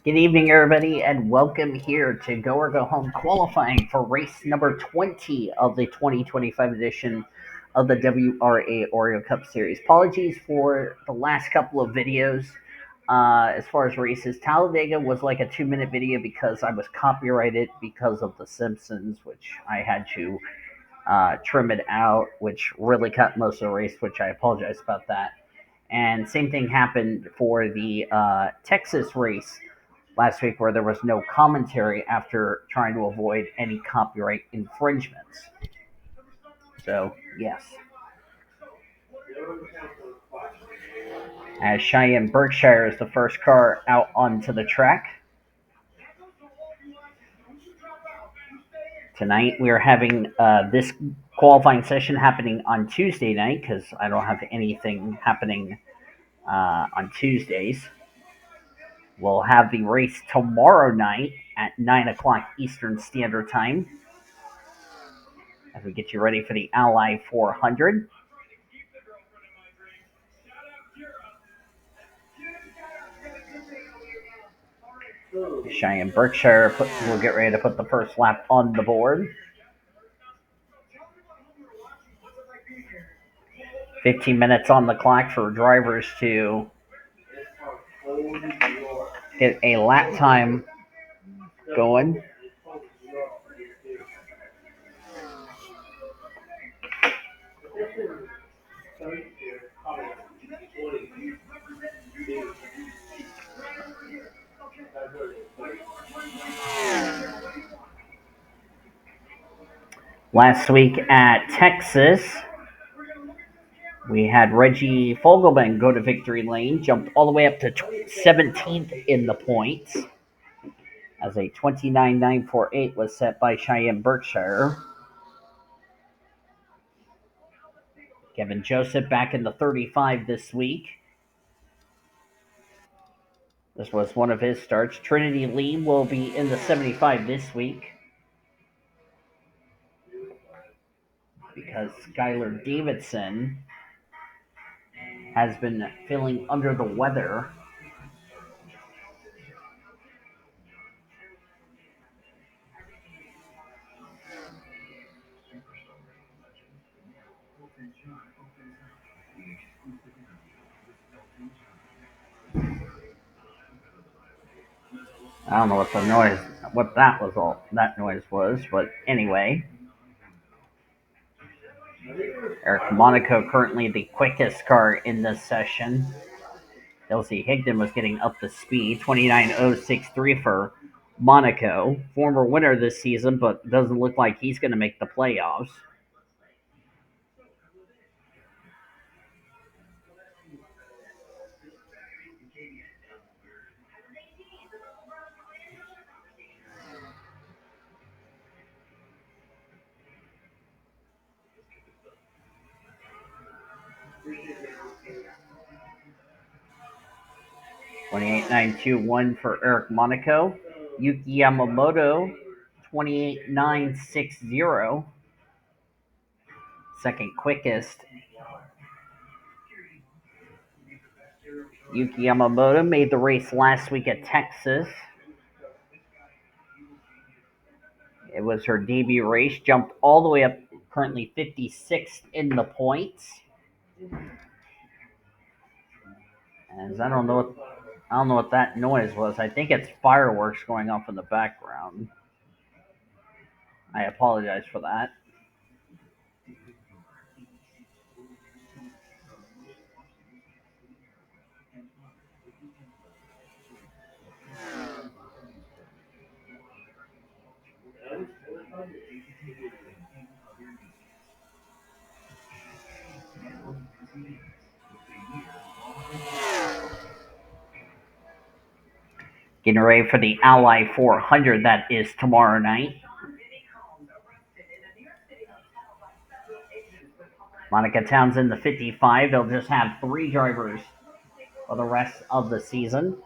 Good evening, everybody, and welcome here to Go or Go Home qualifying for race number 20 of the 2025 edition of the WRA Oreo Cup Series. Apologies for the last couple of videos as far as races. Talladega was like a 2-minute video because I was copyrighted because of The Simpsons, which I had to trim it out, which really cut most of the race, which I apologize about that. And same thing happened for the Texas race last week where there was no commentary after trying to avoid any copyright infringements. So, yes. As Cheyenne Berkshire is the first car out onto the track. Tonight we are having this qualifying session happening on Tuesday night because I don't have anything happening on Tuesdays. We'll have the race tomorrow night at 9 o'clock Eastern Standard Time as we get you ready for the Ally 400. Cheyenne Berkshire will get ready to put the first lap on the board. 15 minutes on the clock for drivers to get a lap time going. Last week at Texas, we had Reggie Fogelman go to victory lane, jumped all the way up to 17th in the points as a 29.948 was set by Cheyenne Berkshire. Kevin Joseph back in the 35 this week. This was one of his starts. Trinity Lee will be in the 75 this week because Skylar Davidson has been feeling under the weather. I don't know what that noise was, but anyway. Eric Monaco currently the quickest car in this session. Elsie Higdon was getting up to speed, 29.063 for Monaco. Former winner this season, but doesn't look like he's going to make the playoffs. $28.921 for Eric Monaco. Yuki Yamamoto, 28.960. Second quickest. Yuki Yamamoto made the race last week at Texas. It was her debut race, jumped all the way up, currently 56th in the points. And I don't know what that noise was. I think it's fireworks going off in the background. I apologize for that. Getting ready for the Ally 400 that is tomorrow night. Monica Townsend, the 55. They'll just have 3 drivers for the rest of the season.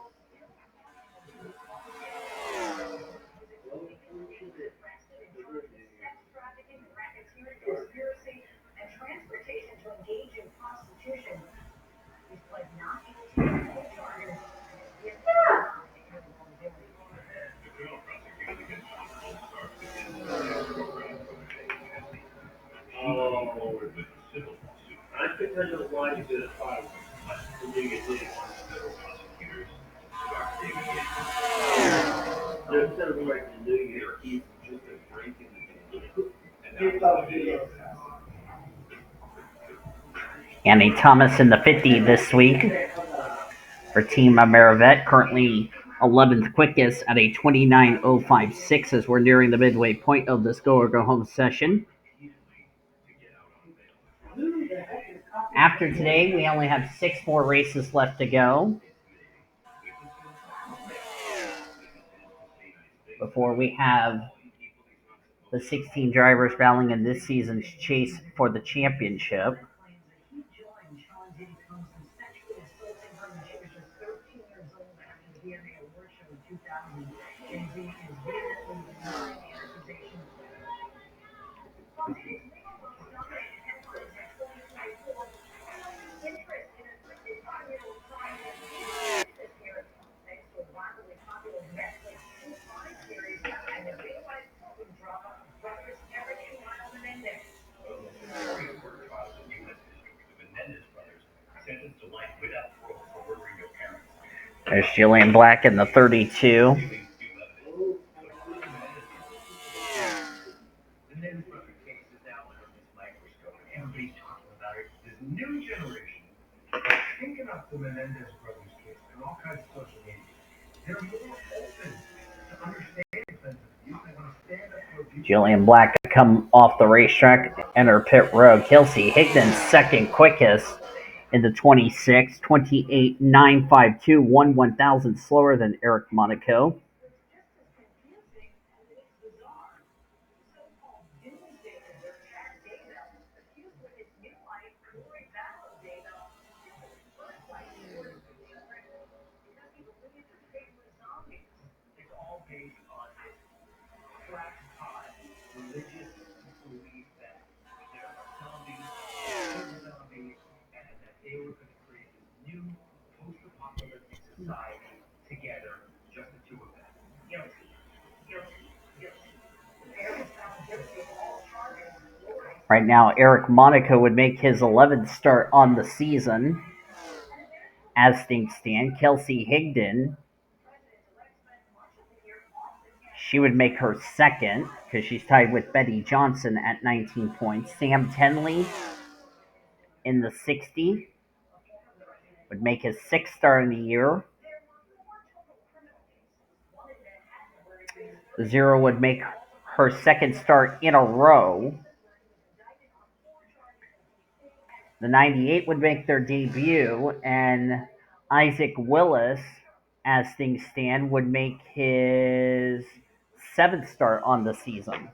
Annie Thomas in the 50 this week for Team Amerivet, currently 11th quickest at a 29.056 as we're nearing the midway point of this go or go home session. After today, we only have 6 more races left to go before we have the 16 drivers battling in this season's chase for the championship. There's Jillian Black in the 32. Jillian Black come off the racetrack, enter pit road. Kelsey Higdon second quickest in the 26, 28.952, 1/1000 slower than Eric Monaco. Right now, Eric Monaco would make his 11th start on the season as things stand. Kelsey Higdon, she would make her second because she's tied with Betty Johnson at 19 points. Sam Tenley in the 60 would make his 6th start in the year. The 0 would make her 2nd start in a row. The 98 would make their debut, and Isaac Willis, as things stand, would make his 7th start on the season.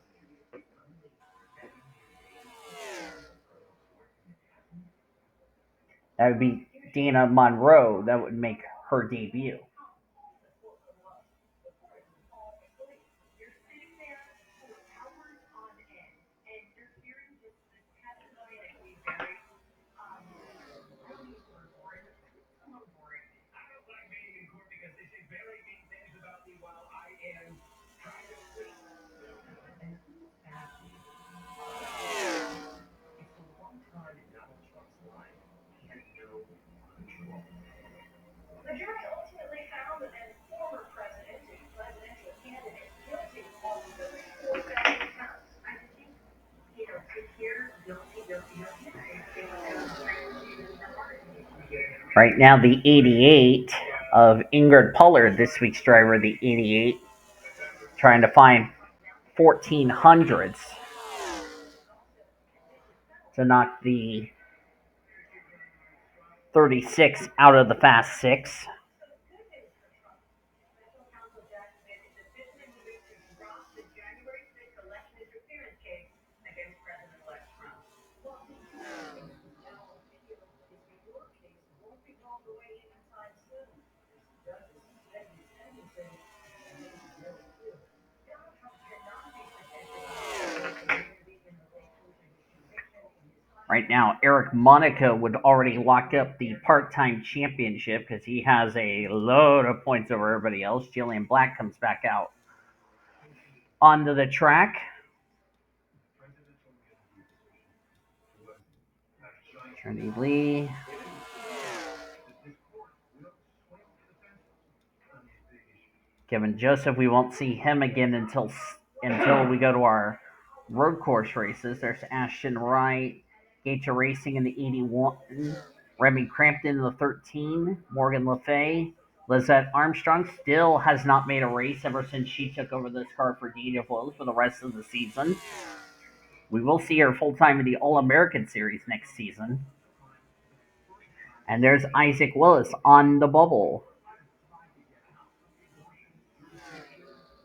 That would be Dana Monroe that would make her debut. Right now, the 88 of Ingrid Pollard, this week's driver, the 88, trying to find 1400s to knock the 36 out of the fast 6. Right now, Eric Monaco would already lock up the part-time championship because he has a load of points over everybody else. Jillian Black comes back out onto the track. Trinity Lee. Kevin Joseph, we won't see him again until we go to our road course races. There's Ashton Wright, Gator Racing in the 81, Remy Crampton in the 13, Morgan Le Fay. Lizette Armstrong still has not made a race ever since she took over this car for Dina Flows for the rest of the season. We will see her full time in the All American Series next season. And there's Isaac Willis on the bubble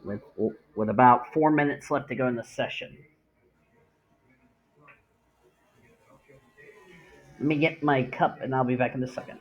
with with about 4 minutes left to go in the session. Let me get my cup and I'll be back in a second.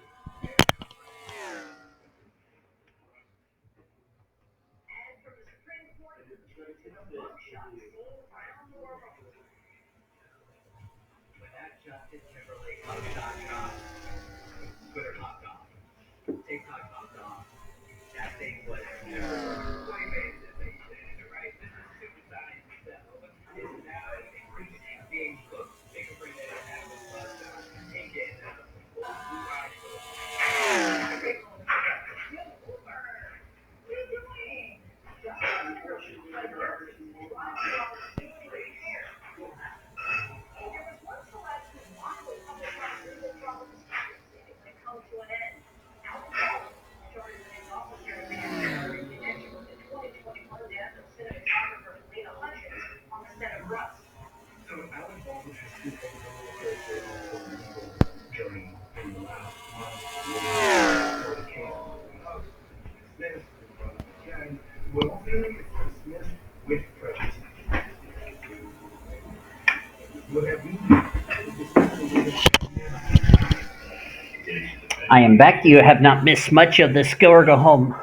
I am back. You have not missed much of this Go or Go Home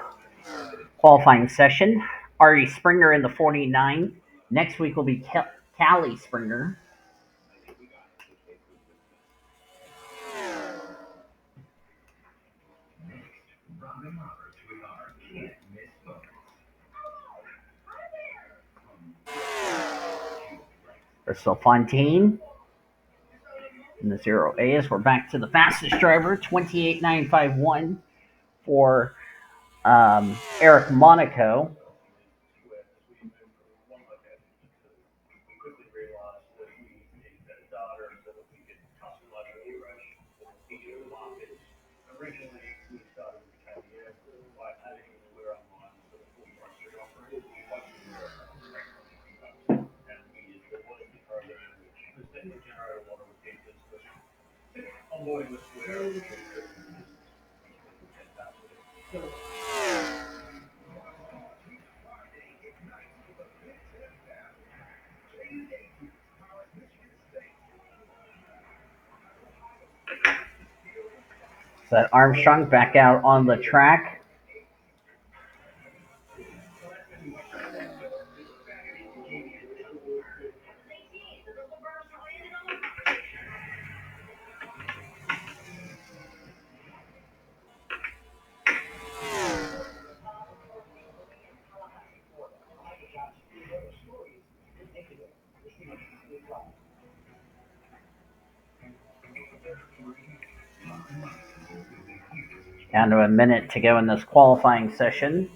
qualifying session. Ari Springer in the 49. Next week will be Callie Springer. Crystal Fontaine in the 0As. We're back to the fastest driver, 28.951 for Eric Monaco. So that Armstrong back out on the track. Down to a minute to go in this qualifying session.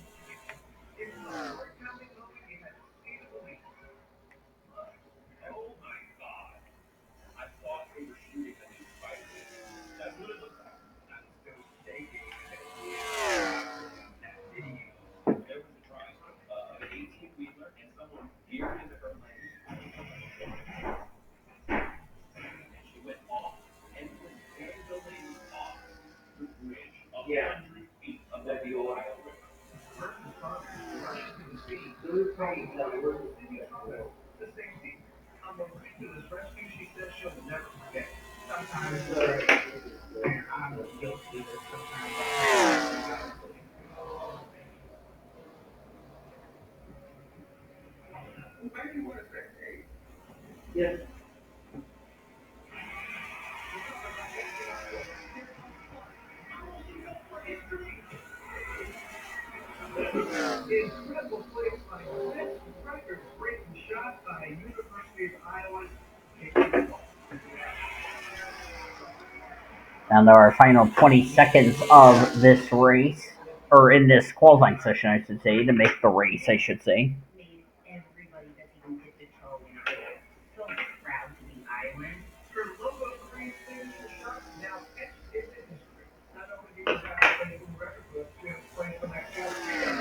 Down to our final 20 seconds of this race. or in this qualifying session, I should say, to make the race, I should say.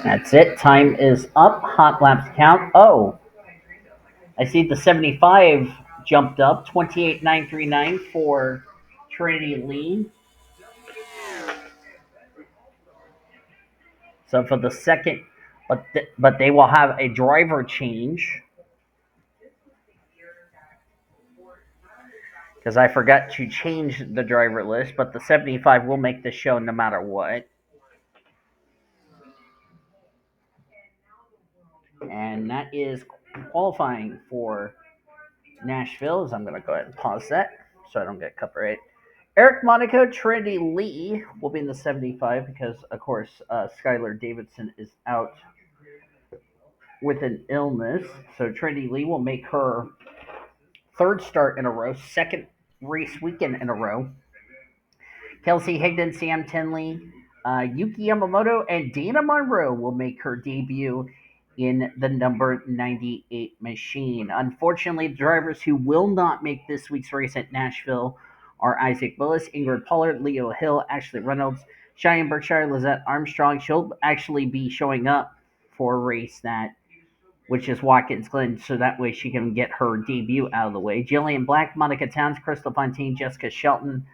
That's it. Time is up. Hot laps count. Oh, I see the 75 jumped up. 28,939 for Trinity Lee. So for the second, but they will have a driver change because I forgot to change the driver list. But the 75 will make the show no matter what. And that is qualifying for Nashville. So I'm going to go ahead and pause that so I don't get copyright. Eric Monaco, Trinity Lee will be in the 75 because, of course, Skylar Davidson is out with an illness. So Trinity Lee will make her third start in a row, second race weekend in a row. Kelsey Higdon, Sam Tinley, Yuki Yamamoto, and Dana Monroe will make her debut in the number 98 machine. Unfortunately, the drivers who will not make this week's race at Nashville are Isaac Willis, Ingrid Pollard, Leo Hill, Ashley Reynolds, Cheyenne Berkshire, Lizette Armstrong. She'll actually be showing up for a race that, which is Watkins Glen, so that way she can get her debut out of the way. Jillian Black, Monica Towns, Crystal Fontaine, Jessica Shelton,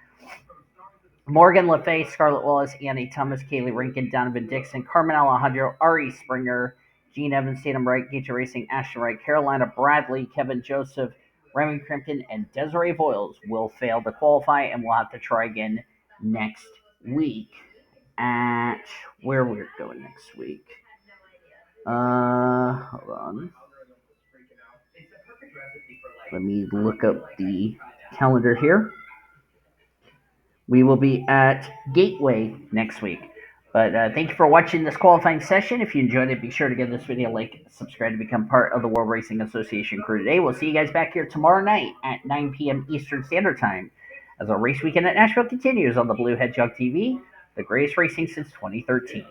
Morgan Le Fay, Scarlett Wallace, Annie Thomas, Kaylee Rankin, Donovan Dixon, Carmen Alejandro, Ari Springer, Gene Evans, Tatum Wright, Gator Racing, Ashton Wright, Carolina Bradley, Kevin Joseph, Remy Crimpton, and Desiree Voiles will fail to qualify and will have to try again next week. At where we're going next week. Hold on. Let me look up the calendar here. We will be at Gateway next week. But thank you for watching this qualifying session. If you enjoyed it, be sure to give this video a like, subscribe to become part of the World Racing Association crew today. We'll see you guys back here tomorrow night at 9 p.m. Eastern Standard Time as our race weekend at Nashville continues on the Blue Hedgehog TV, the greatest racing since 2013.